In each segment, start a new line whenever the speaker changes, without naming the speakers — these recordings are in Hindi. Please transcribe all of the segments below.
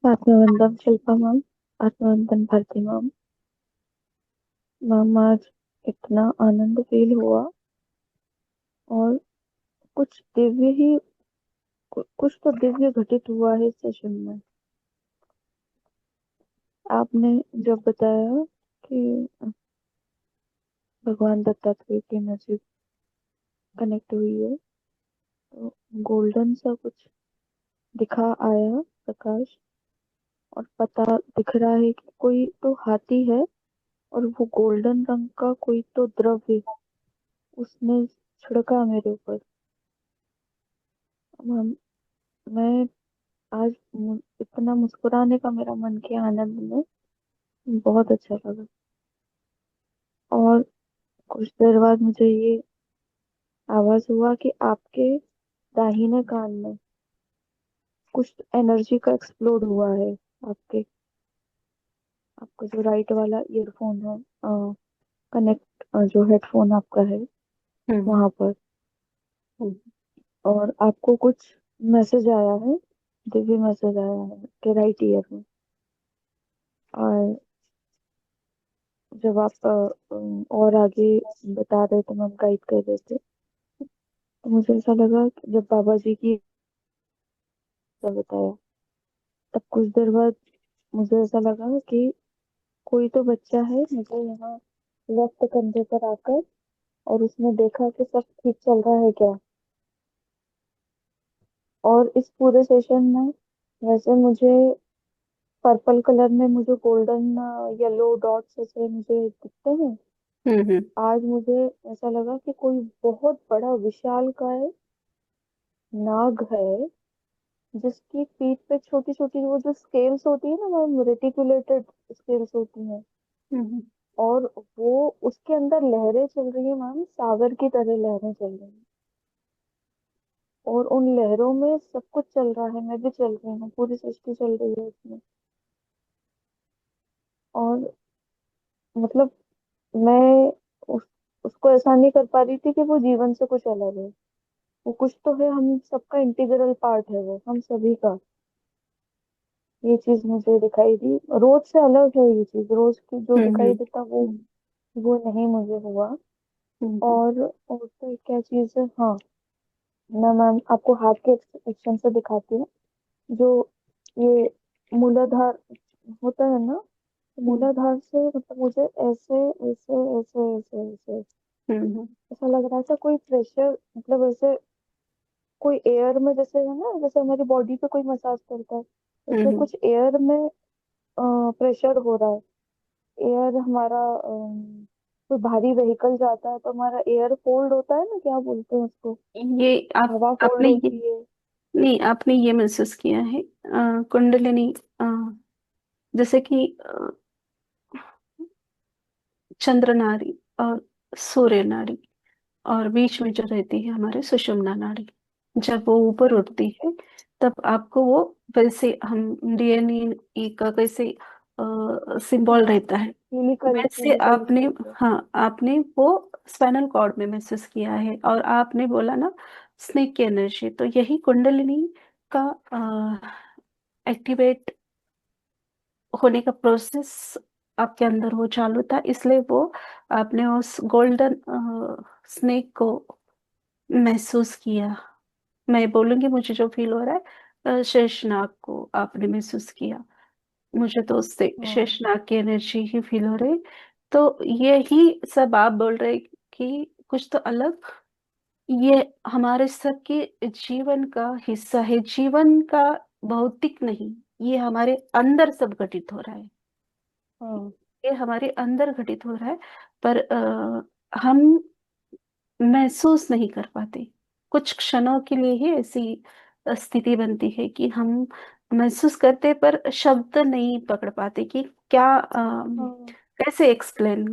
आत्मवंदन शिल्पा मैम। आत्मवंदन भारती मैम। मैम आज इतना आनंद फील हुआ, और कुछ दिव्य ही कुछ तो दिव्य घटित हुआ है इस सेशन में। आपने जब बताया कि भगवान दत्तात्रेय की एनर्जी कनेक्ट हुई है, तो गोल्डन सा कुछ दिखा आया प्रकाश, और पता दिख रहा है कि कोई तो हाथी है, और वो गोल्डन रंग का कोई तो द्रव्य उसने छिड़का मेरे ऊपर। मैम, मैं आज इतना मुस्कुराने का मेरा मन किया आनंद में। बहुत अच्छा लगा। और कुछ देर बाद मुझे ये आवाज हुआ कि आपके दाहिने कान में कुछ एनर्जी का एक्सप्लोड हुआ है। आपके आपका जो राइट वाला ईयरफोन है, कनेक्ट, जो हेडफोन आपका है,
हम्म।
वहां पर।
हम्म।
और आपको कुछ मैसेज आया है, दिव्य मैसेज आया है कि राइट ईयर में। और जब आप और आगे बता रहे थे, मैम गाइड कर रहे थे, तो मुझे ऐसा लगा कि जब बाबा जी की का बताया, तब कुछ देर बाद मुझे ऐसा लगा कि कोई तो बच्चा है मुझे यहाँ लेफ्ट कंधे पर आकर, और उसने देखा कि सब ठीक चल रहा है क्या। और इस पूरे सेशन में वैसे मुझे पर्पल कलर में मुझे गोल्डन येलो डॉट्स ऐसे मुझे दिखते हैं।
हम्म।
आज मुझे ऐसा लगा कि कोई बहुत बड़ा विशाल काय नाग है, जिसकी पीठ पे छोटी छोटी वो जो स्केल्स होती है ना मैम, रेटिकुलेटेड स्केल्स होती हैं।
हम्म।
और वो उसके अंदर लहरें चल रही है मैम, सागर की तरह लहरें चल रही हैं। और उन लहरों में सब कुछ चल रहा है, मैं भी चल रही हूँ, पूरी सृष्टि चल रही है उसमें। और मतलब मैं उस, उसको ऐसा नहीं कर पा रही थी कि वो जीवन से कुछ अलग है। वो कुछ तो है, हम सबका इंटीग्रल पार्ट है, वो हम सभी का। ये चीज मुझे दिखाई दी। रोज से अलग है ये चीज, रोज की जो दिखाई
हम्म।
देता वो नहीं मुझे हुआ।
हम्म।
और तो एक क्या चीज है, हाँ, मैं मैम आपको हाथ के एक्शन से दिखाती हूँ। जो ये मूलाधार होता है ना, तो
हम्म।
मूलाधार से मतलब मुझे ऐसे ऐसे ऐसे ऐसे ऐसे
हम्म।
ऐसा लग रहा था कोई प्रेशर, मतलब ऐसे कोई एयर में, जैसे है ना, जैसे हमारी बॉडी पे कोई मसाज करता है, ऐसे
हम्म।
कुछ एयर में प्रेशर हो रहा है। एयर हमारा कोई भारी व्हीकल जाता है तो हमारा एयर फोल्ड होता है ना, क्या बोलते हैं उसको,
ये आप
हवा फोल्ड
आपने ये
होती है।
नहीं, आपने ये महसूस किया है कुंडलिनी, जैसे कि चंद्र नाड़ी और सूर्य नाड़ी, और बीच में जो रहती है हमारे सुषुम्ना नाड़ी, जब वो ऊपर उठती है तब आपको वो, वैसे हम डीएनए का कैसे सिंबल
हाँ,
रहता है, वैसे
क्लिनिकल
आपने,
स्ट्रक्चर।
हाँ आपने वो स्पाइनल कॉर्ड में महसूस किया है। और आपने बोला ना स्नेक की एनर्जी, तो यही कुंडलिनी का एक्टिवेट होने का प्रोसेस आपके अंदर वो चालू था, इसलिए वो आपने उस गोल्डन स्नेक को महसूस किया। मैं बोलूंगी मुझे जो फील हो रहा है, शेषनाग को आपने महसूस किया। मुझे तो उससे
हाँ,
शेषनाग की एनर्जी ही फील हो रही। तो यही सब आप बोल रहे कि कुछ तो अलग, ये हमारे सबके जीवन का हिस्सा है, जीवन का भौतिक नहीं, ये हमारे अंदर सब घटित हो रहा है।
हाँ,
ये हमारे अंदर घटित हो रहा है, पर हम महसूस नहीं कर पाते। कुछ क्षणों के लिए ही ऐसी स्थिति बनती है कि हम महसूस करते, पर शब्द नहीं पकड़ पाते कि क्या,
हाँ,
कैसे एक्सप्लेन।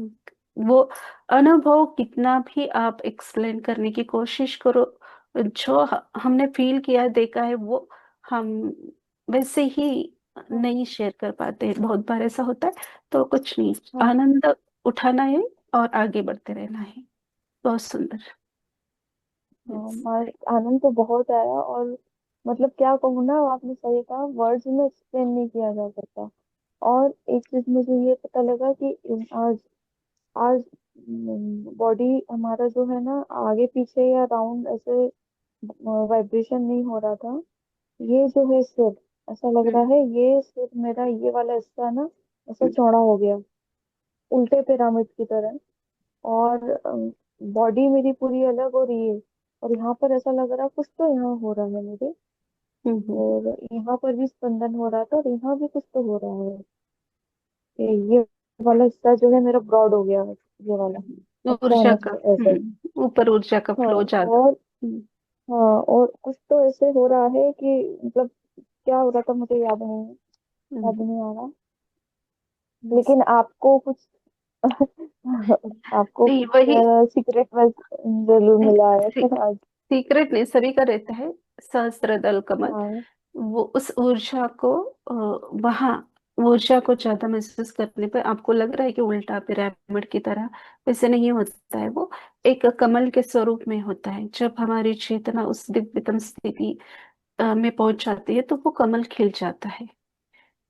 वो अनुभव कितना भी आप एक्सप्लेन करने की कोशिश करो, जो हमने फील किया देखा है वो हम वैसे ही
हाँ,
नहीं शेयर कर पाते। बहुत बार ऐसा होता है। तो कुछ नहीं,
हाँ,
आनंद उठाना है और आगे बढ़ते रहना है। बहुत सुंदर।
हाँ।
Yes.
आनंद तो बहुत आया। और मतलब क्या कहूँ ना, आपने सही कहा, वर्ड्स में एक्सप्लेन नहीं किया जा सकता। और एक चीज मुझे ये पता लगा कि आज आज बॉडी हमारा जो है ना, आगे पीछे या राउंड ऐसे वाइब्रेशन नहीं हो रहा था। ये जो है सिर, ऐसा लग रहा
हम्म
है ये सिर मेरा, ये वाला हिस्सा ना ऐसा चौड़ा हो गया, उल्टे पिरामिड की तरह। और बॉडी मेरी पूरी अलग हो रही है। और यहाँ पर ऐसा लग रहा कुछ तो यहाँ हो रहा है मेरे।
हम्म
और यहाँ पर भी स्पंदन हो रहा था, और यहाँ भी कुछ तो हो रहा है। ये वाला हिस्सा जो है मेरा ब्रॉड हो गया है, ये वाला।
ऊर्जा
अचानक
का,
से ऐसे।
ऊपर ऊर्जा का
हाँ।
फ्लो ज्यादा।
और
हम्म
हाँ, और कुछ तो ऐसे हो रहा है कि मतलब क्या हो रहा था मुझे याद नहीं है, याद
हम्म,
नहीं आ रहा। लेकिन आपको कुछ आपको
नहीं
कुछ
वही
सीक्रेट में जरूर मिला है आज।
सीक्रेट नहीं, सभी का रहता है। सहस्त्र दल कमल,
हाँ।
वो उस ऊर्जा को वहां ऊर्जा को ज्यादा महसूस करने पर आपको लग रहा है कि उल्टा पिरामिड की तरह, वैसे नहीं होता है वो। एक कमल के स्वरूप में होता है। जब हमारी चेतना उस दिव्यतम स्थिति में पहुंच जाती है तो वो कमल खिल जाता है।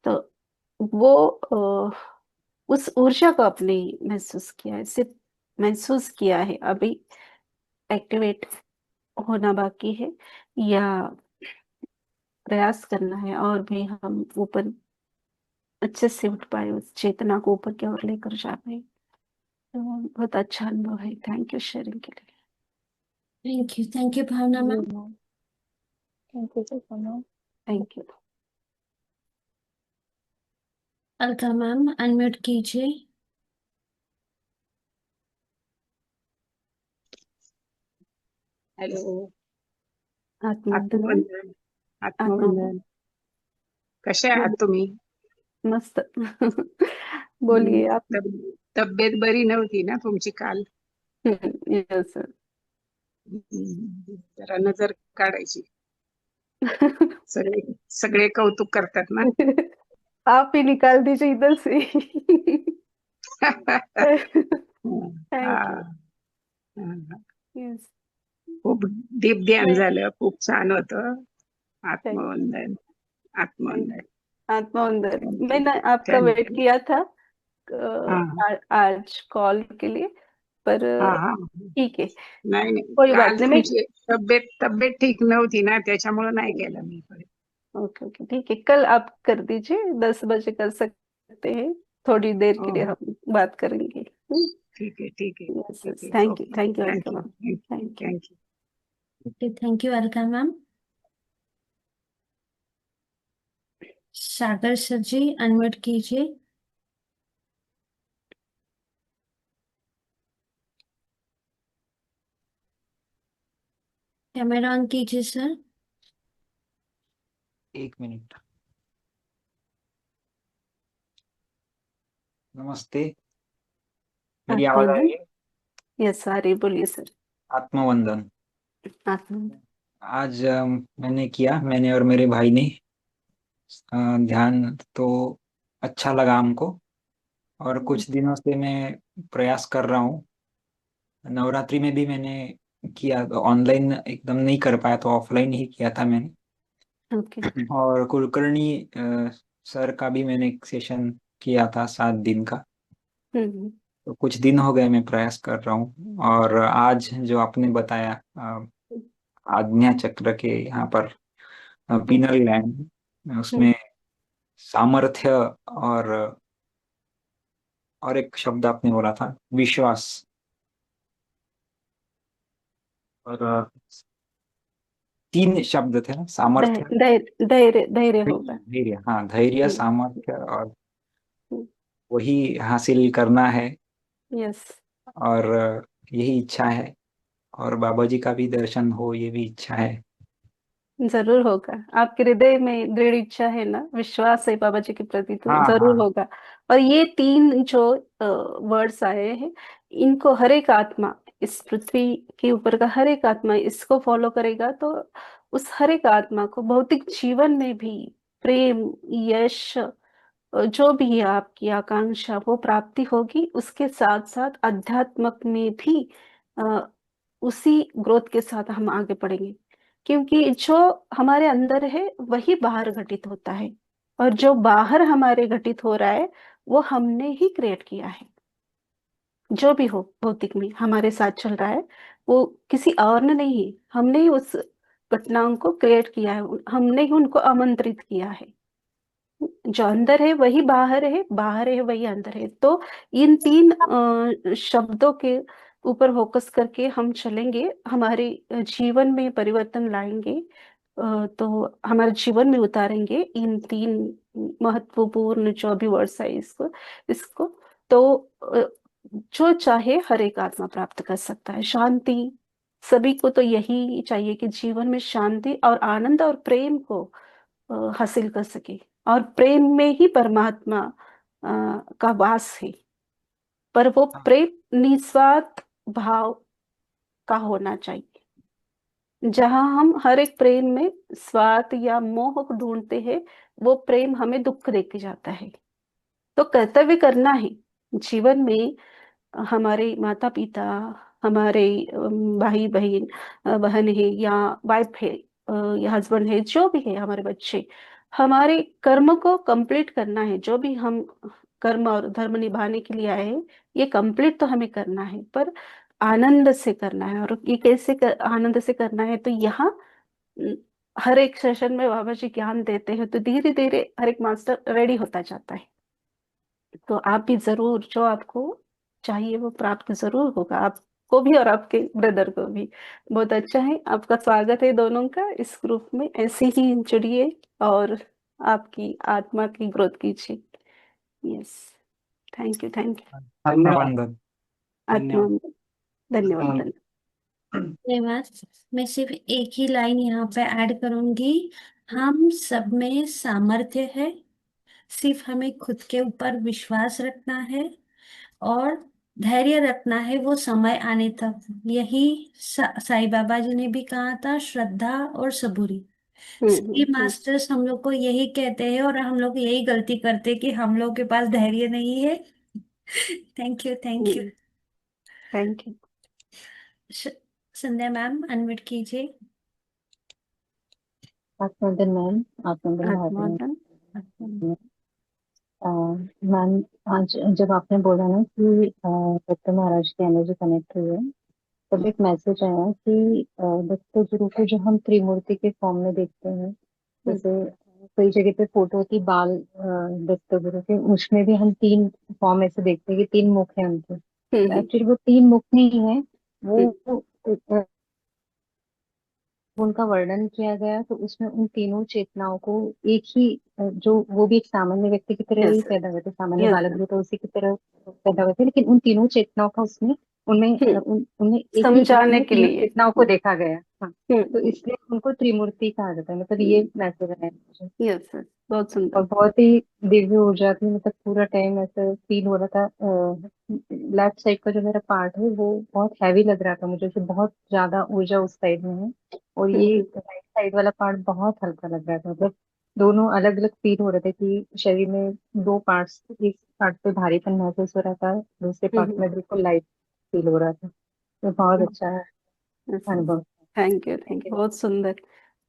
तो वो उस ऊर्जा को आपने महसूस किया है, सिर्फ महसूस किया है, अभी एक्टिवेट होना बाकी है, या प्रयास करना है और भी हम ऊपर अच्छे से उठ पाए, उस चेतना को ऊपर की ओर लेकर जा पाए। तो बहुत अच्छा अनुभव है। थैंक यू शेयरिंग के लिए।
Thank you Bhavna
ji
ma'am.
Ma'am, thank you so much.
Thank you.
Alka ma'am unmute कीजिए।
हॅलो.
आत्मवंदना।
आत्मवंदन.
आत्मवंदन।
आत्मवंदन. कसे आहात
बोलिए।
तुम्ही?
मस्त। बोलिए आप।
तब्येत बरी नव्हती ना तुमची काल?
Yes sir.
जरा नजर काढायची. सगळे सगळे कौतुक करतात ना.
आप ही निकाल दीजिए इधर से। Thank you.
हा, हा.
यस।
खूप दीप ध्यान
नहीं,
झालं, खूप छान होतं.
थैंक
आत्मवंदन.
थैंक
आत्मवंदन.
आत्मवंदन।
थँक्यू.
मैंने आपका वेट
थँक्यू.
किया था
हा,
आज कॉल के लिए, पर
हा, हा.
ठीक है,
नाही नाही,
कोई
काल
बात नहीं। मैं
तुमची तब्येत ठीक नव्हती ना, त्याच्यामुळे नाही केलं मी परत.
ओके ओके, ठीक है, कल आप कर दीजिए, 10 बजे कर सकते हैं, थोड़ी देर
हो
के लिए
हो,
हम बात करेंगे।
ठीक आहे, ठीक आहे,
यस
ठीक
यस,
आहे.
Thank
okay.
You
thank you,
welcome. Thank you.
Thank you.
Okay thank you Alka ma'am. Sagar sir ji unmute कीजिए। कैमरा ऑन कीजिए सर।
एक मिनट। नमस्ते। मेरी आवाज आ
आत्मवंदन।
रही है?
यस आ रही, बोलिए सर।
आत्मवंदन।
आत्मवंदन।
आज मैंने और मेरे भाई ने ध्यान तो अच्छा लगा हमको। और कुछ दिनों से मैं प्रयास कर रहा हूँ। नवरात्रि में भी मैंने किया, तो ऑनलाइन एकदम नहीं कर पाया, तो ऑफलाइन ही किया था मैंने।
ओके।
और कुलकर्णी सर का भी मैंने एक सेशन किया था 7 दिन का।
हम्म
तो कुछ दिन हो गए मैं प्रयास कर रहा हूँ, और आज जो आपने बताया आज्ञा चक्र के यहाँ पर
हम्म
पीनल ग्लैंड,
हम्म,
उसमें सामर्थ्य, और और एक शब्द आपने बोला था विश्वास, और 3 शब्द थे ना, सामर्थ्य,
धैर्य धैर्य धैर्य होगा।
धैर्य, हाँ, धैर्य,
हम्म
सामर्थ्य, और वही हासिल करना है।
यस,
और यही इच्छा है, और बाबा जी का भी दर्शन हो, ये भी इच्छा है।
जरूर होगा। आपके हृदय में दृढ़ इच्छा है ना, विश्वास है बाबा जी के प्रति, तो
हाँ,
जरूर
हाँ,
होगा। और ये तीन जो वर्ड्स आए हैं, इनको हर एक आत्मा, इस पृथ्वी के ऊपर का हर एक आत्मा इसको फॉलो करेगा, तो उस हर एक आत्मा को भौतिक जीवन में भी प्रेम, यश, जो भी है आपकी आकांक्षा, वो प्राप्ति होगी। उसके साथ साथ अध्यात्मक में भी अ, उसी ग्रोथ के साथ हम आगे बढ़ेंगे। क्योंकि जो हमारे अंदर है वही बाहर घटित होता है, और जो बाहर हमारे घटित हो रहा है वो हमने ही क्रिएट किया है। जो भी हो भौतिक में हमारे साथ चल रहा है वो किसी और ने नहीं, हमने ही उस घटनाओं को क्रिएट किया है, हमने ही उनको आमंत्रित किया है। जो अंदर है वही बाहर है, बाहर है वही अंदर है। तो इन तीन शब्दों के ऊपर फोकस करके हम चलेंगे, हमारे जीवन में परिवर्तन लाएंगे। तो हमारे जीवन में उतारेंगे इन तीन महत्वपूर्ण जो भी वर्ड्स है इसको। तो जो चाहे हर एक आत्मा प्राप्त कर सकता है शांति। सभी को तो यही चाहिए कि जीवन में शांति और आनंद और प्रेम को हासिल कर सके, और प्रेम में ही परमात्मा का वास है। पर वो
हाँ
प्रेम निस्वार्थ भाव का होना चाहिए। जहां हम हर एक प्रेम में स्वार्थ या मोह को ढूंढते हैं, वो प्रेम हमें दुख देके जाता है। तो कर्तव्य करना है जीवन में। हमारे माता पिता, हमारे भाई बहन, बहन है या वाइफ है, या हस्बैंड है, जो भी है, हमारे बच्चे, हमारे कर्म को कंप्लीट करना है। जो भी हम कर्म और धर्म निभाने के लिए आए हैं, ये कंप्लीट तो हमें करना है, पर आनंद से करना है। और ये कैसे आनंद से करना है, तो यहाँ अम, हर एक सेशन में बाबा जी ज्ञान देते हैं, तो धीरे धीरे हर एक मास्टर रेडी होता जाता है। तो आप भी जरूर, जो आपको चाहिए वो प्राप्त जरूर होगा, आपको भी और आपके ब्रदर को भी। बहुत अच्छा है, आपका स्वागत है दोनों का इस ग्रुप में। ऐसे ही जुड़िए और आपकी आत्मा की ग्रोथ कीजिए। Yes, thank you, thank you.
धन्यवाद।
प्रबंधन।
आत्मा में धन्यवाद,
धन्यवाद।
धन्यवाद।
धन्यवाद। मैं सिर्फ एक ही लाइन यहाँ पे ऐड करूंगी। हम सब में सामर्थ्य है, सिर्फ हमें खुद के ऊपर विश्वास रखना है और धैर्य रखना है वो समय आने तक। यही साईं बाबा जी ने भी कहा था, श्रद्धा और सबूरी। सभी
हम्म।
मास्टर्स हम लोग को यही कहते हैं और हम लोग यही गलती करते हैं कि हम लोग के पास धैर्य नहीं है। Thank you, thank you.
Thank you.
Sandhya ma'am unmute कीजिए।
आत्मवंदन मैम, आत्मवंदन भाभी।
आत्मवंदन।
मैम, आज जब आपने बोला ना कि दत्त महाराज की एनर्जी कनेक्ट हुई है, तब एक मैसेज आया कि दत्त गुरु को जो हम त्रिमूर्ति के फॉर्म में देखते हैं, जैसे कई जगह पे फोटो होती बाल दत्त गुरु के, उसमें भी हम तीन फॉर्म ऐसे देखते हैं कि तीन मुख हैं उनके। एक्चुअली वो तीन मुख नहीं है, वो उनका वर्णन किया गया तो उसमें उन तीनों चेतनाओं को एक ही जो वो भी एक सामान्य व्यक्ति की तरह ही
यस,
पैदा हुए थे, सामान्य
यस।
बालक भी तो उसी की तरह पैदा हुए थे, लेकिन उन तीनों चेतनाओं का उसमें उनमें एक ही व्यक्ति
समझाने
में
के
तीनों
लिए।
चेतनाओं को देखा गया। हाँ, तो
हम्म।
इसलिए उनको त्रिमूर्ति कहा जाता है। मतलब ये मैसेज है मुझे।
यस, बहुत सुंदर।
और बहुत ही दिव्य ऊर्जा थी, मतलब पूरा टाइम ऐसा फील हो रहा था। लेफ्ट साइड का जो मेरा पार्ट है वो बहुत हैवी लग रहा था मुझे, कि बहुत ज्यादा ऊर्जा उस साइड में है, और ये राइट साइड वाला पार्ट बहुत हल्का लग रहा था। मतलब दोनों अलग अलग फील हो रहे थे कि शरीर में दो पार्ट्स, एक पार्ट पे भारीपन महसूस हो रहा था, दूसरे पार्ट में बिल्कुल लाइट फील हो रहा था। तो बहुत अच्छा अनुभव।
थैंक यू, थैंक यू, बहुत सुंदर।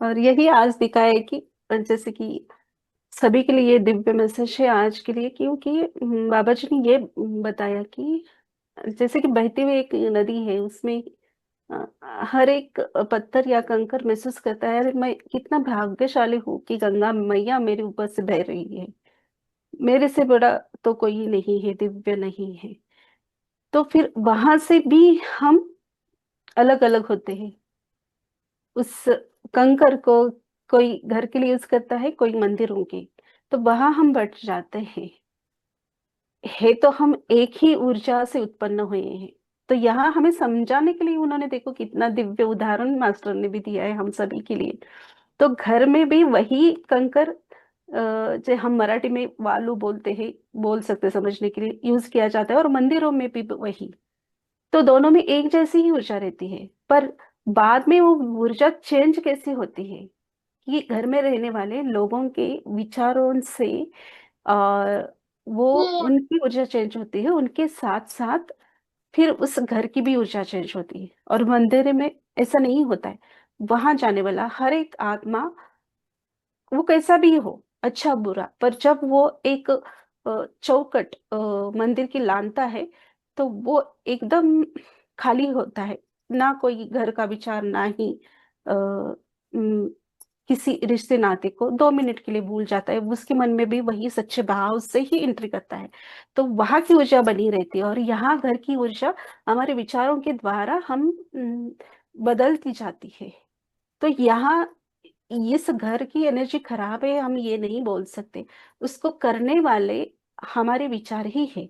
और यही आज दिखाया है कि जैसे कि सभी के लिए ये दिव्य मैसेज है आज के लिए, क्योंकि बाबा जी ने ये बताया कि जैसे कि बहती हुई एक नदी है, उसमें अ, हर एक पत्थर या कंकर महसूस करता है, अरे मैं कितना भाग्यशाली हूँ कि गंगा मैया मेरे ऊपर से बह रही है, मेरे से बड़ा तो कोई नहीं है, दिव्य नहीं है। तो फिर वहां से भी हम अलग अलग होते हैं। उस कंकर को कोई घर के लिए यूज करता है, कोई मंदिरों के, तो वहां हम बट जाते हैं। है तो हम एक ही ऊर्जा से उत्पन्न हुए हैं। तो यहाँ हमें समझाने के लिए उन्होंने, देखो कितना दिव्य उदाहरण मास्टर ने भी दिया है हम सभी के लिए। तो घर में भी वही कंकर, जो हम मराठी में वालू बोलते हैं, बोल सकते समझने के लिए, यूज किया जाता है, और मंदिरों में भी वही। तो दोनों में एक जैसी ही ऊर्जा रहती है, पर बाद में वो ऊर्जा चेंज कैसी होती है कि घर में रहने वाले लोगों के विचारों से और वो उनकी ऊर्जा चेंज होती है, उनके साथ साथ फिर उस घर की भी ऊर्जा चेंज होती है। और मंदिर में ऐसा नहीं होता है। वहां जाने वाला हर एक आत्मा, वो कैसा भी हो, अच्छा बुरा, पर जब वो एक चौकट मंदिर की लानता है, तो वो एकदम खाली होता है। ना कोई घर का विचार, ना ही अ, उम, किसी रिश्ते नाते को 2 मिनट के लिए भूल जाता है। उसके मन में भी वही सच्चे भाव से ही एंट्री करता है। तो वहां की ऊर्जा बनी रहती है, और यहाँ घर की ऊर्जा हमारे विचारों के द्वारा हम बदलती जाती है। तो यहाँ इस घर की एनर्जी खराब है, हम ये नहीं बोल सकते। उसको करने वाले हमारे विचार ही है।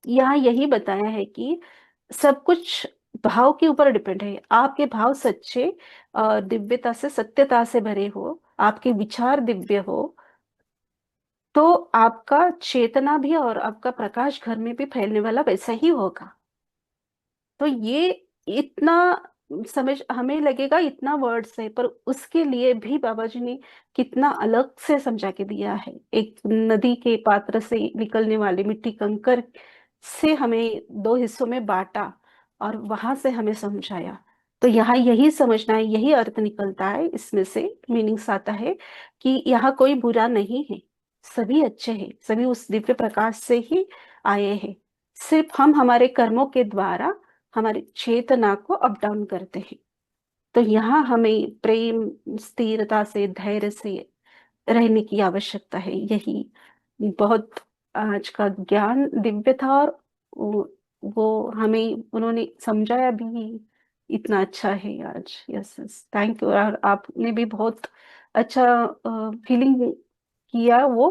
यहाँ यही बताया है कि सब कुछ भाव के ऊपर डिपेंड है। आपके भाव सच्चे, दिव्यता से, सत्यता से भरे हो, आपके विचार दिव्य हो, तो आपका चेतना भी और आपका प्रकाश घर में भी फैलने वाला वैसा ही होगा। तो ये इतना समझ हमें लगेगा, इतना वर्ड्स है, पर उसके लिए भी बाबा जी ने कितना अलग से समझा के दिया है। एक नदी के पात्र से निकलने वाले मिट्टी कंकर से हमें दो हिस्सों में बांटा, और वहां से हमें समझाया। तो यहाँ यही समझना है, यही अर्थ निकलता है इसमें से, मीनिंग्स आता है कि यहाँ कोई बुरा नहीं है, सभी अच्छे हैं, सभी उस दिव्य प्रकाश से ही आए हैं। सिर्फ हम हमारे कर्मों के द्वारा हमारी चेतना को अप डाउन करते हैं। तो यहाँ हमें प्रेम, स्थिरता से, धैर्य से रहने की आवश्यकता है। यही बहुत आज का ज्ञान दिव्य था, और वो हमें उन्होंने समझाया भी इतना अच्छा है आज। Yes yes, thank you. और आपने भी बहुत अच्छा फीलिंग किया वो,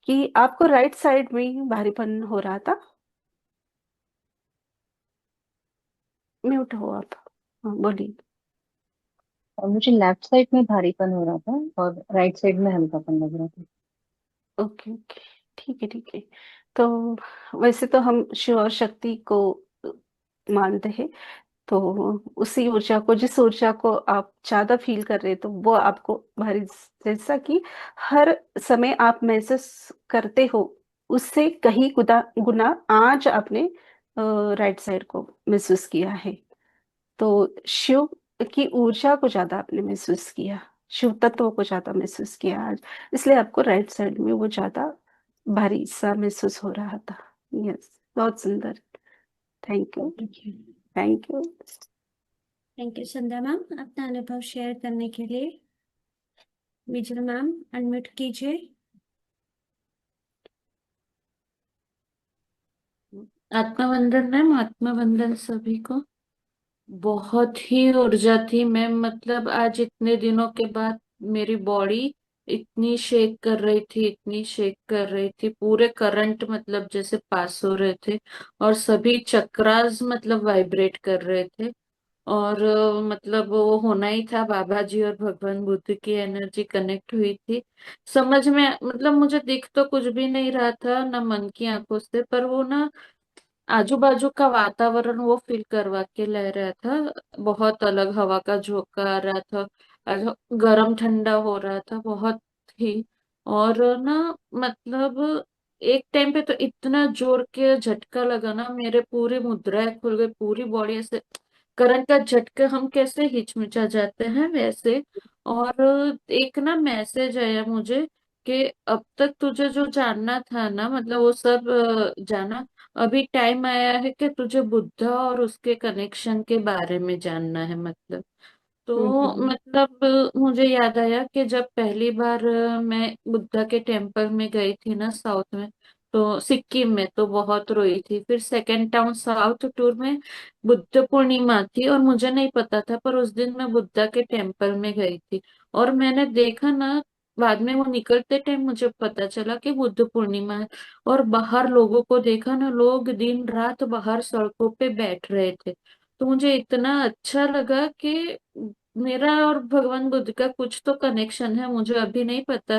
कि आपको राइट साइड में ही भारीपन हो रहा था। म्यूट हो आप। हाँ, बोलिए।
और मुझे लेफ्ट साइड में भारीपन हो रहा था और राइट साइड में हल्कापन लग रहा था।
ओके ओके, ठीक है ठीक है। तो वैसे तो हम शिव और शक्ति को मानते हैं। तो उसी ऊर्जा को, जिस ऊर्जा को आप ज्यादा फील कर रहे हैं, तो वो आपको भारी, जैसा कि हर समय आप महसूस करते हो, उससे कहीं गुना गुना आज आपने राइट साइड को महसूस किया है। तो शिव की ऊर्जा को ज्यादा आपने महसूस किया, शिव तत्व को ज्यादा महसूस किया आज, इसलिए आपको राइट साइड में वो ज्यादा भारी सा महसूस हो रहा था। यस, बहुत सुंदर। Thank you. Thank you.
Thank you Sandhya ma'am, अपना अनुभव शेयर करने के लिए। विजल मैम, अनम्यूट कीजिए।
आत्मबंधन मैम, आत्मबंधन सभी को। बहुत ही ऊर्जा थी मैम, मतलब आज इतने दिनों के बाद मेरी बॉडी इतनी शेक कर रही थी, इतनी शेक कर रही थी, पूरे करंट मतलब जैसे पास हो रहे थे, और सभी चक्रास मतलब वाइब्रेट कर रहे थे। और मतलब वो होना ही था, बाबा जी और भगवान बुद्ध की एनर्जी कनेक्ट हुई थी। समझ में मतलब मुझे दिख तो कुछ भी नहीं रहा था ना मन की आंखों से, पर वो ना आजू बाजू का वातावरण वो फील करवा के ले रहा था। बहुत अलग हवा का झोंका आ रहा था, गर्म ठंडा हो रहा था बहुत ही। और ना मतलब एक टाइम पे तो इतना जोर के झटका लगा ना, मेरे पूरी मुद्राएं खुल गई, पूरी बॉडी ऐसे करंट का झटके हम कैसे हिचमिचा जाते हैं वैसे। और एक ना मैसेज आया मुझे कि अब तक तुझे जो जानना था ना, मतलब वो सब जाना। अभी टाइम आया है कि तुझे बुद्धा और उसके कनेक्शन के बारे में जानना है मतलब। तो मतलब मुझे याद आया कि जब पहली बार मैं बुद्धा के टेम्पल में गई थी ना साउथ में, तो सिक्किम में, तो बहुत रोई थी। फिर सेकेंड टाउन साउथ टूर में बुद्ध पूर्णिमा थी और मुझे नहीं पता था, पर उस दिन मैं बुद्धा के टेम्पल में गई थी। और मैंने देखा ना, बाद में वो निकलते टाइम मुझे पता चला कि बुद्ध पूर्णिमा है। और बाहर लोगों को देखा ना, लोग दिन रात बाहर सड़कों पे बैठ रहे थे। तो मुझे इतना अच्छा लगा कि मेरा और भगवान बुद्ध का कुछ तो कनेक्शन है, मुझे अभी नहीं पता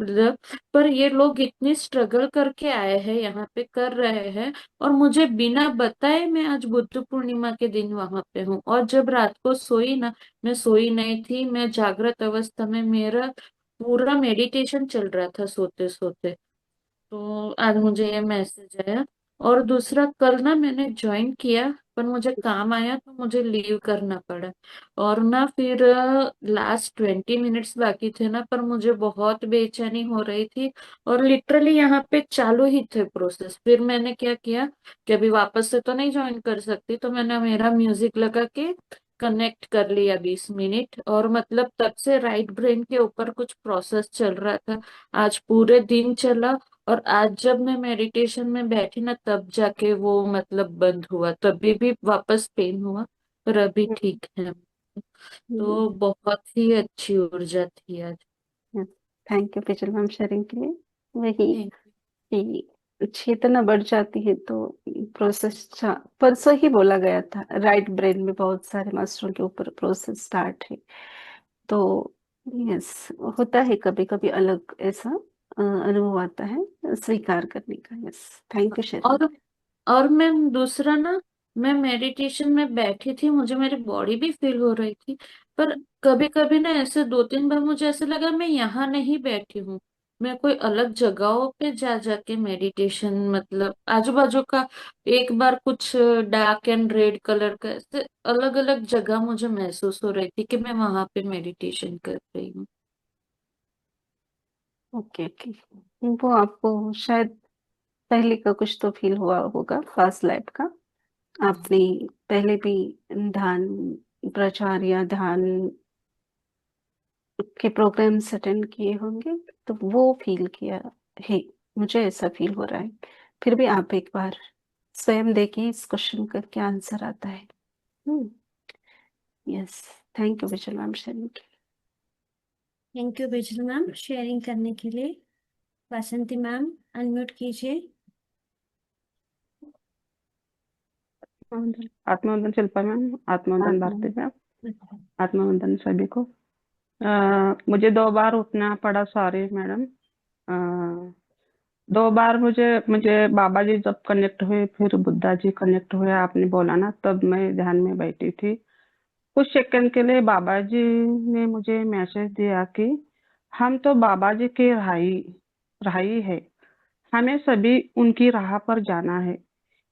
मतलब। पर ये लोग इतनी स्ट्रगल करके आए हैं, यहाँ पे कर रहे हैं, और मुझे बिना बताए मैं आज बुद्ध पूर्णिमा के दिन वहां पे हूँ। और जब रात को सोई ना, मैं सोई नहीं थी, मैं जागृत अवस्था में, मेरा पूरा मेडिटेशन चल रहा था सोते सोते। तो आज मुझे ये मैसेज आया। और दूसरा, कल ना मैंने ज्वाइन किया पर मुझे काम आया तो मुझे लीव करना पड़ा। और ना फिर लास्ट 20 मिनट्स बाकी थे ना, पर मुझे बहुत बेचैनी हो रही थी। और लिटरली यहाँ पे चालू ही थे प्रोसेस। फिर मैंने क्या किया कि अभी वापस से तो नहीं ज्वाइन कर सकती, तो मैंने मेरा म्यूजिक लगा के कनेक्ट कर लिया 20 मिनट। और मतलब तब से राइट ब्रेन के ऊपर कुछ प्रोसेस चल रहा था। आज पूरे दिन चला। और आज जब मैं मेडिटेशन में बैठी ना, तब जाके वो मतलब बंद हुआ, तभी भी वापस पेन हुआ, पर अभी ठीक है। तो बहुत ही अच्छी ऊर्जा थी आज।
Thank you puzzle ma'am sharing के लिए। वही
Thank
कि चेतना बढ़ जाती है तो प्रोसेस परसों ही बोला गया था, राइट ब्रेन में बहुत सारे मास्टरों के ऊपर प्रोसेस स्टार्ट है। तो यस, होता है कभी कभी अलग ऐसा अनुभव आता है स्वीकार करने का। Yes, thank you sharing.
और मैम दूसरा ना, मैं मेडिटेशन में बैठी थी, मुझे मेरी बॉडी भी फील हो रही थी। पर कभी कभी ना ऐसे 2-3 बार मुझे ऐसे लगा मैं यहाँ नहीं बैठी हूँ, मैं कोई अलग जगहों पे जा जाके मेडिटेशन, मतलब आजू बाजू का। एक बार कुछ डार्क एंड रेड कलर का ऐसे अलग अलग जगह मुझे महसूस हो रही थी कि मैं वहां पे मेडिटेशन कर रही हूँ।
ओके ओके, वो आपको शायद पहले का कुछ तो फील हुआ होगा, फास्ट लाइफ का। आपने पहले भी ध्यान प्रचार या ध्यान के प्रोग्राम्स अटेंड किए होंगे, तो वो फील किया है। मुझे ऐसा फील हो रहा है। फिर भी आप एक बार स्वयं देखिए, इस क्वेश्चन का क्या आंसर आता है। Yes, thank you vigil ma'am sharing.
Thank you बिजली मैम शेयरिंग करने के लिए। वासंती मैम अनम्यूट कीजिए।
आत्मवंदन शिल्पा मैम, आत्मवंदन भारती मैम, आत्मवंदन सभी को। मुझे 2 बार उठना पड़ा, सॉरी मैडम। 2 बार मुझे मुझे बाबा जी जब कनेक्ट हुए, फिर बुद्धा जी कनेक्ट हुए, आपने बोला ना, तब मैं ध्यान में बैठी थी। कुछ सेकंड के लिए बाबा जी ने मुझे मैसेज दिया कि हम तो बाबा जी के रहाई रहाई है, हमें सभी उनकी राह पर जाना है,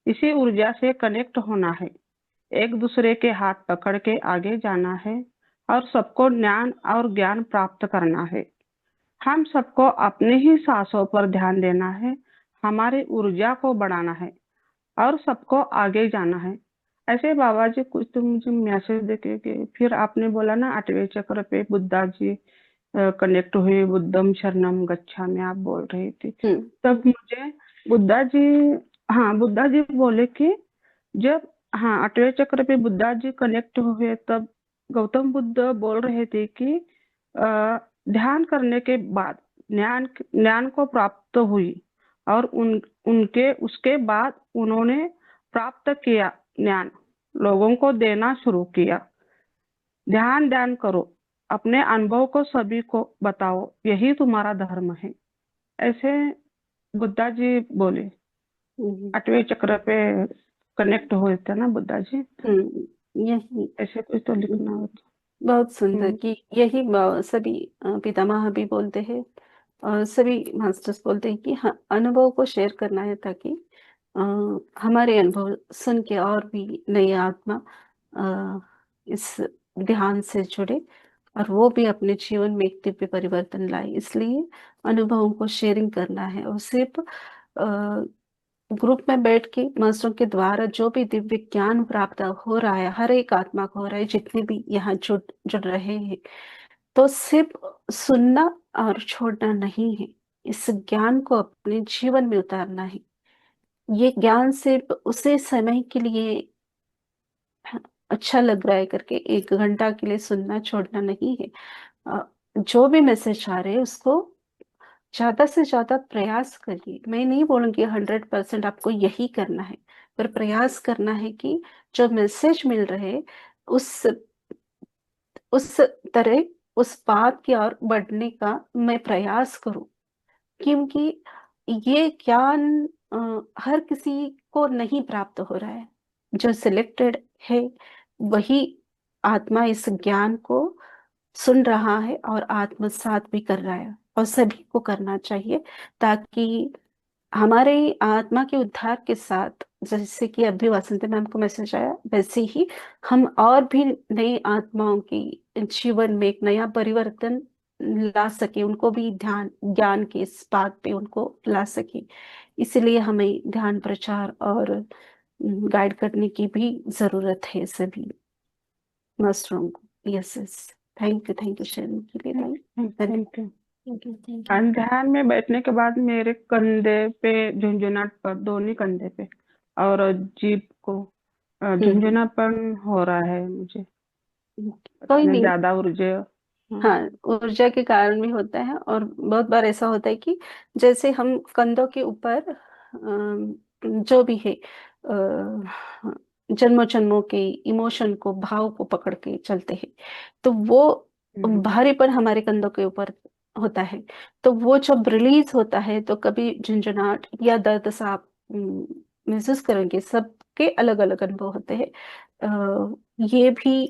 इसी ऊर्जा से कनेक्ट होना है, एक दूसरे के हाथ पकड़ के आगे जाना है, और सबको ज्ञान और ज्ञान प्राप्त करना है। हम सबको अपने ही सांसों पर ध्यान देना है, हमारी ऊर्जा को बढ़ाना है, और सबको आगे जाना है। ऐसे बाबा जी कुछ तो मुझे मैसेज देके के फिर आपने बोला ना 8वें चक्र पे बुद्धा जी कनेक्ट हुए, बुद्धम शरणम गच्छामि आप बोल रही थी। तब मुझे बुद्धा जी, हाँ बुद्धा जी बोले कि जब, हाँ 8वें चक्र पे बुद्धा जी कनेक्ट हुए, तब गौतम बुद्ध बोल रहे थे कि ध्यान करने के बाद ज्ञान ज्ञान को प्राप्त हुई, और उनके उसके बाद उन्होंने प्राप्त किया ज्ञान, लोगों को देना शुरू किया। ध्यान ध्यान करो, अपने अनुभव को सभी को बताओ, यही तुम्हारा धर्म है, ऐसे बुद्धा जी बोले। 8वें चक्र पे कनेक्ट हुए थे ना बुद्धा जी,
यही
ऐसे कुछ तो लिखना होता।
बहुत सुंदर कि यही सभी पितामह भी बोलते हैं और सभी मास्टर्स बोलते हैं कि हाँ, अनुभव को शेयर करना है, ताकि अ, हमारे अनुभव सुन के और भी नई आत्मा इस ध्यान से जुड़े और वो भी अपने जीवन में एक दिव्य परिवर्तन लाए। इसलिए अनुभवों को शेयरिंग करना है, और सिर्फ ग्रुप में बैठ के मास्टरों के द्वारा जो भी दिव्य ज्ञान प्राप्त हो रहा है, हर एक आत्मा को हो रहा है, जितने भी यहाँ जुड़ जुड़ रहे हैं, तो सिर्फ सुनना और छोड़ना नहीं है, इस ज्ञान को अपने जीवन में उतारना है। ये ज्ञान सिर्फ उसे समय के लिए अच्छा लग रहा है करके 1 घंटा के लिए सुनना छोड़ना नहीं है। जो भी मैसेज आ रहे हैं उसको ज्यादा से ज्यादा प्रयास करिए। मैं नहीं बोलूंगी 100% आपको यही करना है, पर प्रयास करना है कि जो मैसेज मिल रहे उस तरह उस बात की ओर बढ़ने का मैं प्रयास करूं। क्योंकि ये ज्ञान हर किसी को नहीं प्राप्त हो रहा है। जो सिलेक्टेड है वही आत्मा इस ज्ञान को सुन रहा है और आत्मसात भी कर रहा है, और सभी को करना चाहिए, ताकि हमारे आत्मा के उद्धार के साथ जैसे कि अभी वासंती मैम को मैसेज आया, वैसे ही हम और भी नई आत्माओं की जीवन में एक नया परिवर्तन ला सके, उनको भी ध्यान ज्ञान के इस बात पे उनको ला सके। इसलिए हमें ध्यान प्रचार और गाइड करने की भी जरूरत है सभी मास्टरों को। Yes yes, thank you sharing के लिए ma'am.
Thank you.
Thank you thank
और
यू।
ध्यान में बैठने के बाद मेरे कंधे पे झुंझुनाट पर, दोनों कंधे पे और जीभ को झुंझुनापन हो रहा है मुझे, पता
कोई
नहीं
नहीं,
ज्यादा ऊर्जा।
हाँ ऊर्जा के कारण भी होता है, और बहुत बार ऐसा होता है कि जैसे हम कंधों के ऊपर जो भी है जन्मों जन्मों के इमोशन को, भाव को पकड़ के चलते हैं, तो वो भारीपन हमारे कंधों के ऊपर होता है। तो वो जब रिलीज होता है तो कभी झंझनाहट या दर्द सा आप महसूस करेंगे। सबके अलग अलग अनुभव होते हैं। ये भी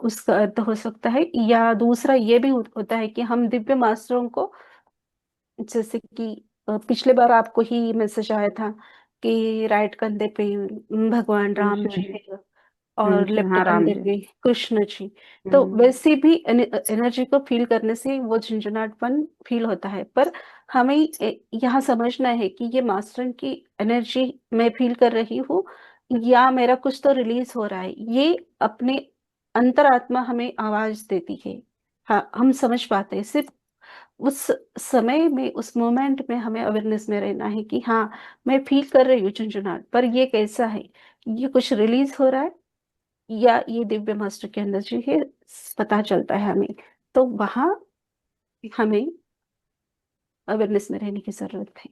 उसका अर्थ हो सकता है, या दूसरा ये भी होता है कि हम दिव्य मास्टरों को, जैसे कि पिछले बार आपको ही मैसेज आया था कि राइट कंधे पे भगवान राम
शिव
जी
जी।
है और
जी
लेफ्ट
हाँ, राम
कंधे
जी।
पे कृष्ण जी। तो वैसे भी एनर्जी को फील करने से वो झंझनाहटपन फील होता है। पर हमें यहाँ समझना है कि ये मास्टर की एनर्जी मैं फील कर रही हूँ, या मेरा कुछ तो रिलीज हो रहा है, ये अपने अंतरात्मा हमें आवाज देती है। हाँ, हम समझ पाते हैं। सिर्फ उस समय में, उस मोमेंट में हमें अवेयरनेस में रहना है कि हाँ, मैं फील कर रही हूँ झुंझुनाहट, पर ये कैसा है, ये कुछ रिलीज हो रहा है या ये दिव्य मास्टर के अंदर जो है, पता चलता है हमें। तो वहां हमें अवेयरनेस में रहने की जरूरत है।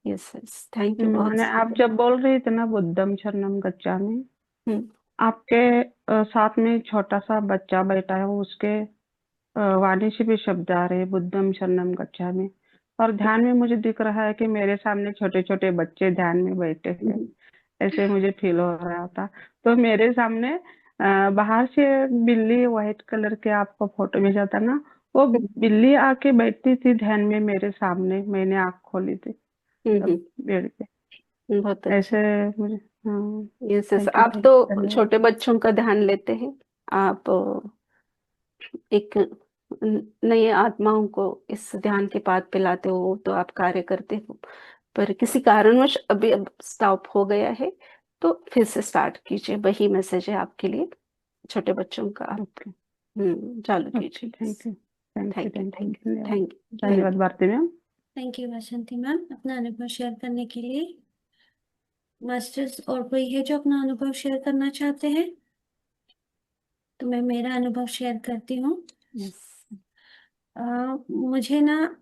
यस यस, थैंक यू, बहुत
मैंने, आप जब बोल रही थी ना बुद्धम शरणम गच्छामि,
हम्म
आपके साथ में छोटा सा बच्चा बैठा है, वो उसके वाणी से भी शब्द आ रहे हैं, बुद्धम शरणम गच्छामि। और ध्यान में मुझे दिख रहा है कि मेरे सामने छोटे छोटे बच्चे ध्यान में बैठे हैं, ऐसे मुझे फील हो रहा था। तो मेरे सामने बाहर से बिल्ली व्हाइट कलर के आपको फोटो भेजा था ना, वो बिल्ली आके बैठती थी ध्यान में मेरे सामने, मैंने आँख खोली थी
हम्म,
तब बेड पे।
बहुत अच्छा।
ऐसे मुझे, हाँ।
यस यस,
थैंक यू,
आप
थैंक
तो
धन्यवाद।
छोटे बच्चों का ध्यान लेते हैं। आप एक नई आत्माओं को इस ध्यान के पाथ पे लाते हो, तो आप कार्य करते हो। पर किसी कारणवश अभी अब स्टॉप हो गया है, तो फिर से स्टार्ट कीजिए। वही मैसेज है आपके लिए, छोटे बच्चों का। आप
ओके
चालू
ओके,
कीजिए।
Thank you, thank you,
thank you,
thank you,
thank you,
धन्यवाद।
थैंक यू,
धन्यवाद Bharati ma'am.
Thank you Vasanti ma'am, अपना अनुभव शेयर करने के लिए। मास्टर्स और कोई है जो अपना अनुभव शेयर करना चाहते हैं? तो मैं मेरा अनुभव शेयर करती हूँ।
यस।
मुझे ना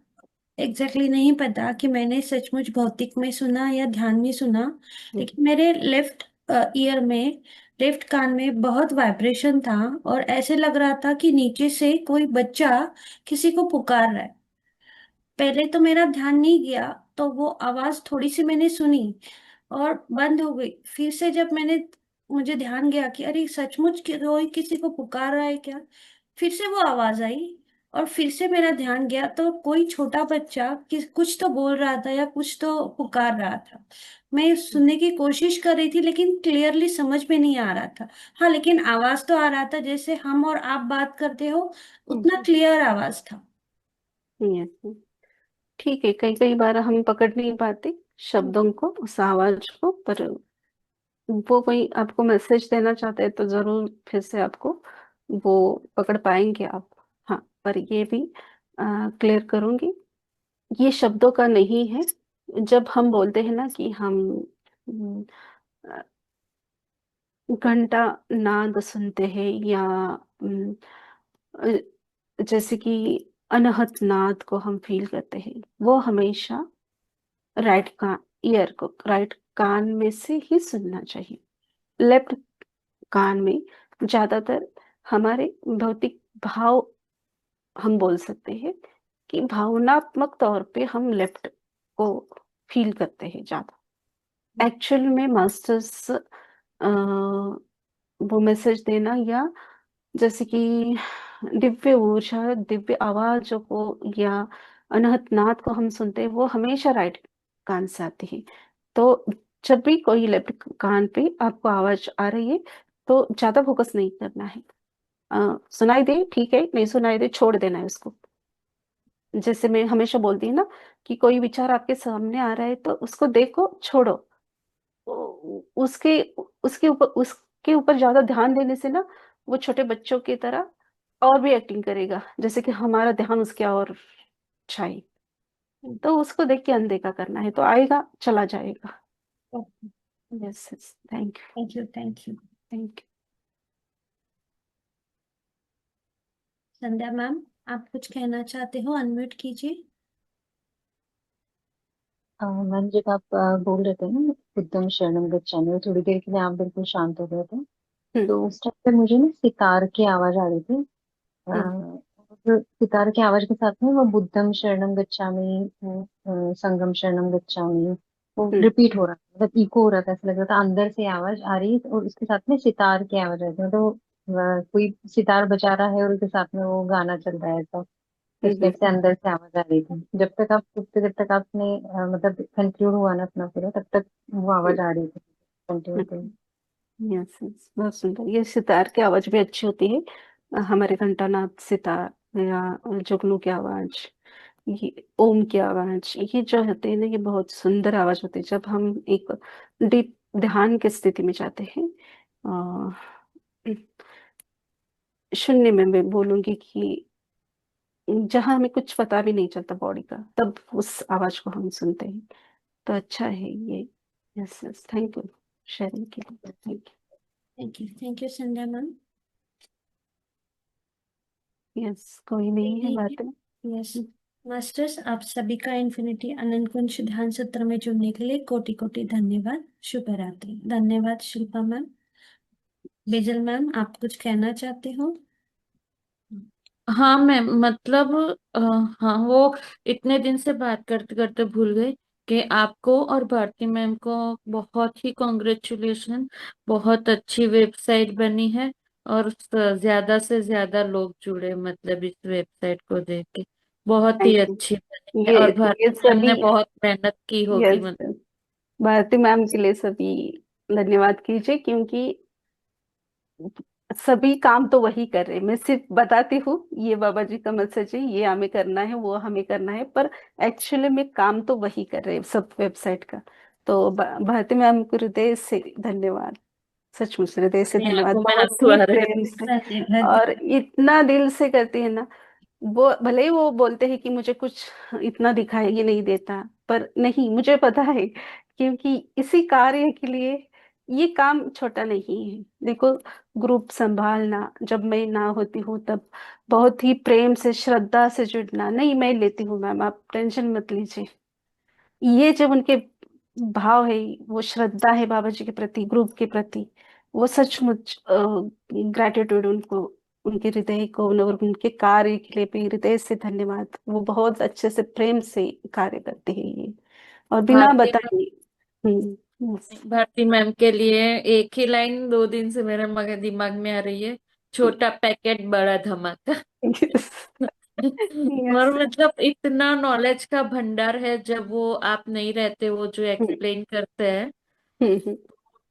एग्जैक्टली नहीं पता कि मैंने सचमुच भौतिक में सुना या ध्यान में सुना, लेकिन मेरे लेफ्ट ईयर में, लेफ्ट कान में बहुत वाइब्रेशन था, और ऐसे लग रहा था कि नीचे से कोई बच्चा किसी को पुकार रहा है। पहले तो मेरा ध्यान नहीं गया, तो वो आवाज थोड़ी सी मैंने सुनी और बंद हो गई। फिर से जब मुझे ध्यान गया कि अरे सचमुच कोई किसी को पुकार रहा है क्या, फिर से वो आवाज आई और फिर से मेरा ध्यान गया, तो कोई छोटा बच्चा कुछ तो बोल रहा था या कुछ तो पुकार रहा था। मैं सुनने की कोशिश कर रही थी लेकिन क्लियरली समझ में नहीं आ रहा था। हाँ, लेकिन आवाज तो आ रहा था, जैसे हम और आप बात करते हो उतना क्लियर आवाज था।
यस, ठीक है। कई कई बार हम पकड़ नहीं पाते शब्दों को, उस आवाज को, पर वो कोई आपको मैसेज देना चाहते हैं तो जरूर फिर से आपको वो पकड़ पाएंगे आप। हाँ, पर ये भी क्लियर करूंगी, ये शब्दों का नहीं है। जब हम बोलते हैं ना कि हम हम्म, अ, घंटा नाद सुनते हैं, या जैसे कि अनहत नाद को हम फील करते हैं, वो हमेशा राइट का ईयर को, राइट कान में से ही सुनना चाहिए। लेफ्ट कान में ज्यादातर हमारे भौतिक भाव, हम बोल सकते हैं कि भावनात्मक तौर पे हम लेफ्ट को फील करते हैं ज्यादा। एक्चुअल में मास्टर्स वो मैसेज देना, या जैसे कि दिव्य ऊर्जा, दिव्य आवाजों को या अनहत नाद को हम सुनते हैं, वो हमेशा राइट कान से आती है। तो जब भी कोई लेफ्ट कान पे आपको आवाज आ रही है तो ज्यादा फोकस नहीं करना है। सुनाई दे ठीक है, नहीं सुनाई दे छोड़ देना है उसको। जैसे मैं हमेशा बोलती हूँ ना कि कोई विचार आपके सामने आ रहा है तो उसको देखो, छोड़ो। उसके उसके ऊपर ज्यादा ध्यान देने से ना वो छोटे बच्चों की तरह और भी एक्टिंग करेगा, जैसे कि हमारा ध्यान उसके और जाए। तो उसको देख के अनदेखा करना है तो आएगा चला जाएगा। Yes yes, thank you
thank you thank you.
Thank
Sandhya ma'am, आप कुछ कहना चाहते हो? अनम्यूट कीजिए।
मैम जब आप बोल रहे थे ना बुद्धम शरणम गच्छामि, और थोड़ी देर के लिए आप बिल्कुल शांत हो गए थे,
यू।
तो उस टाइम पे मुझे ना सितार की आवाज आ रही थी।
हम्म
और सितार की आवाज के साथ में वो बुद्धम शरणम गच्छामि, संगम शरणम गच्छामि, वो
हम्म
रिपीट हो रहा था, मतलब इको हो रहा था, ऐसा लग रहा था अंदर से आवाज आ रही है और उसके साथ में सितार की आवाज आ रही थी, तो कोई सितार बजा रहा है और उसके साथ में वो गाना चल रहा है, तो
हम्म
इस टाइप से अंदर से आवाज आ रही थी। जब तक आपने मतलब कंक्लूड हुआ ना अपना पूरा, तब तक वो आवाज आ रही थी कंटिन्यू करिए।
यस यस, बहुत सुंदर। ये सितार की आवाज भी अच्छी होती है। हमारे घंटानाद सितार या जुगनू की आवाज, ये ओम की आवाज, ये जो होते हैं ना ये बहुत सुंदर आवाज होती है। जब हम एक डीप ध्यान की स्थिति में जाते हैं, शून्य में मैं बोलूंगी कि जहां हमें कुछ पता भी नहीं चलता बॉडी का, तब उस आवाज को हम सुनते हैं। तो अच्छा है ये। Yes yes, thank you sharing के लिए, thank
thank you Sandhya ma'am.
You. Yes, कोई नहीं है बात में।
यस मास्टर्स, आप सभी का इन्फिनिटी अनंत कुंज ध्यान सत्र में जुड़ने के लिए कोटि कोटि धन्यवाद। शुभ रात्रि। धन्यवाद शिल्पा मैम। बेजल मैम, आप कुछ कहना चाहते हो?
हाँ मैम, मतलब अ, हाँ, वो इतने दिन से बात करते करते भूल गए कि आपको और भारती मैम को बहुत ही कॉन्ग्रेचुलेशन। बहुत अच्छी वेबसाइट बनी है और ज्यादा से ज्यादा लोग जुड़े, मतलब इस वेबसाइट को देख के बहुत ही
थैंक यू।
अच्छी बनी है।
ये
और
ये
भारती मैम
सभी,
ने बहुत मेहनत की होगी,
यस,
मतलब।
भारती मैम के लिए सभी धन्यवाद कीजिए, क्योंकि सभी काम तो वही कर रहे हैं, मैं सिर्फ बताती हूँ ये बाबा जी का मैसेज है, ये हमें करना है, वो हमें करना है, पर एक्चुअली में काम तो वही कर रहे हैं सब वेबसाइट का। तो भारती मैम को हृदय से धन्यवाद, सचमुच हृदय से
मेरी
धन्यवाद,
आंखों में
बहुत
आंसू
ही
आ रहे
प्रेम से।
धन्यवाद।
और इतना दिल से करती है ना, वो भले ही वो बोलते हैं कि मुझे कुछ इतना दिखाई नहीं देता, पर नहीं, मुझे पता है, क्योंकि इसी कार्य के लिए ये काम छोटा नहीं है। देखो, ग्रुप संभालना, जब मैं ना होती हूँ तब बहुत ही प्रेम से श्रद्धा से जुड़ना, नहीं मैं लेती हूँ मैम, आप टेंशन मत लीजिए। ये जब उनके भाव है, वो श्रद्धा है बाबा जी के प्रति, ग्रुप के प्रति, वो सचमुच ग्रेटिट्यूड उनको, उनके हृदय को और उनके कार्य के लिए भी हृदय से धन्यवाद। वो बहुत अच्छे से प्रेम से कार्य करते हैं ये, और बिना
भारती
बताए। yes,
भारती मैम के लिए एक ही लाइन 2 दिन से मेरे मगर दिमाग में आ रही है। छोटा पैकेट बड़ा धमाका।
yes,
और
yes,
मतलब इतना नॉलेज का भंडार है, जब वो आप नहीं रहते, वो जो
हम्म,
एक्सप्लेन करते हैं।
हम्म,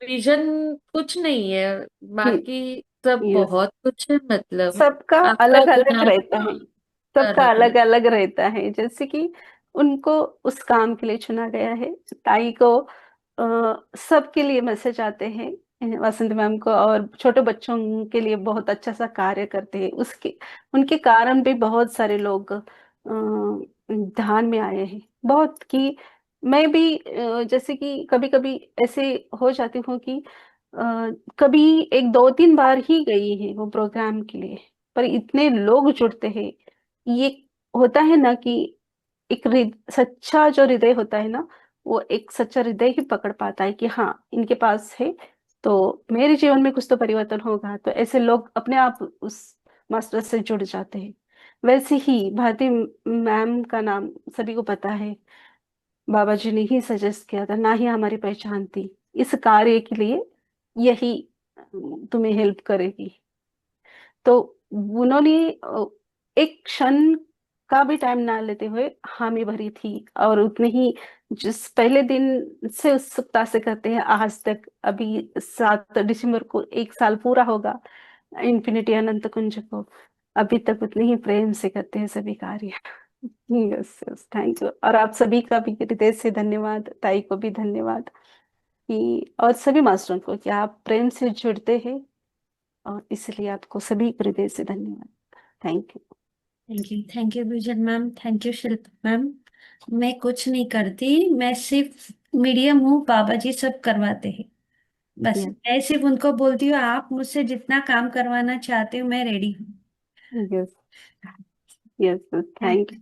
विजन कुछ नहीं है, बाकी सब
yes।
बहुत कुछ है, मतलब
सबका
आपका
अलग अलग
ध्यान
रहता है, सबका
अलग
अलग
अलग।
अलग रहता है। जैसे कि उनको उस काम के लिए चुना गया है, ताई को सबके लिए मैसेज आते हैं, वसंत मैम को, और छोटे बच्चों के लिए बहुत अच्छा सा कार्य करते हैं, उसके उनके कारण भी बहुत सारे लोग ध्यान में आए हैं बहुत। कि मैं भी जैसे कि कभी कभी ऐसे हो जाती हूँ कि कभी एक दो तीन बार ही गई है वो प्रोग्राम के लिए, पर इतने लोग जुड़ते हैं। ये होता है ना कि एक सच्चा जो हृदय होता है ना, वो एक सच्चा हृदय ही पकड़ पाता है कि हाँ इनके पास है, तो मेरे जीवन में कुछ तो परिवर्तन होगा। तो ऐसे लोग अपने आप उस मास्टर से जुड़ जाते हैं। वैसे ही भारती मैम का नाम सभी को पता है, बाबा जी ने ही सजेस्ट किया था, ना ही हमारी पहचान थी इस कार्य के लिए, यही तुम्हें हेल्प करेगी। तो उन्होंने एक क्षण का भी टाइम ना लेते हुए हामी भरी थी, और उतने ही जिस पहले दिन से उत्सुकता से करते हैं आज तक, अभी 7 दिसंबर को 1 साल पूरा होगा इन्फिनिटी अनंत कुंज को, अभी तक उतने ही प्रेम से करते हैं सभी कार्य। Yes yes, thank you. और आप सभी का भी हृदय से धन्यवाद, ताई को भी धन्यवाद कि, और सभी मास्टरों को कि आप प्रेम से जुड़ते हैं, और इसलिए आपको सभी को हृदय से धन्यवाद। Thank you.
Thank you Bijal ma'am, thank you Shilpa ma'am. मैं कुछ नहीं करती, मैं सिर्फ मीडियम हूँ, बाबा जी सब करवाते हैं बस।
यस
मैं सिर्फ उनको बोलती हूँ आप मुझसे जितना काम करवाना चाहते हो मैं रेडी हूँ।
Yes yes, thank you.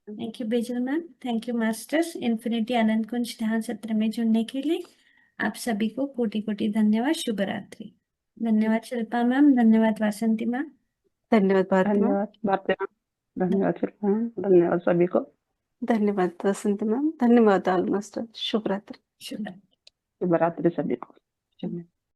Thank you Bejal ma'am, thank you masters. Infinity Anand Kunj ध्यान सत्र में जुड़ने के लिए आप सभी को कोटि कोटि धन्यवाद। शुभ रात्रि। धन्यवाद शिल्पा मैम, धन्यवाद वासंती मैम,
धन्यवाद भारती मैम,
धन्यवाद भारती मैम, धन्यवाद शिल्पा मैम, धन्यवाद सभी को।
धन्यवाद वसंती मैम, धन्यवाद ऑल मास्टर। शुभ रात्रि।
शुभ रात्रि।
शुभ रात्रि सभी को।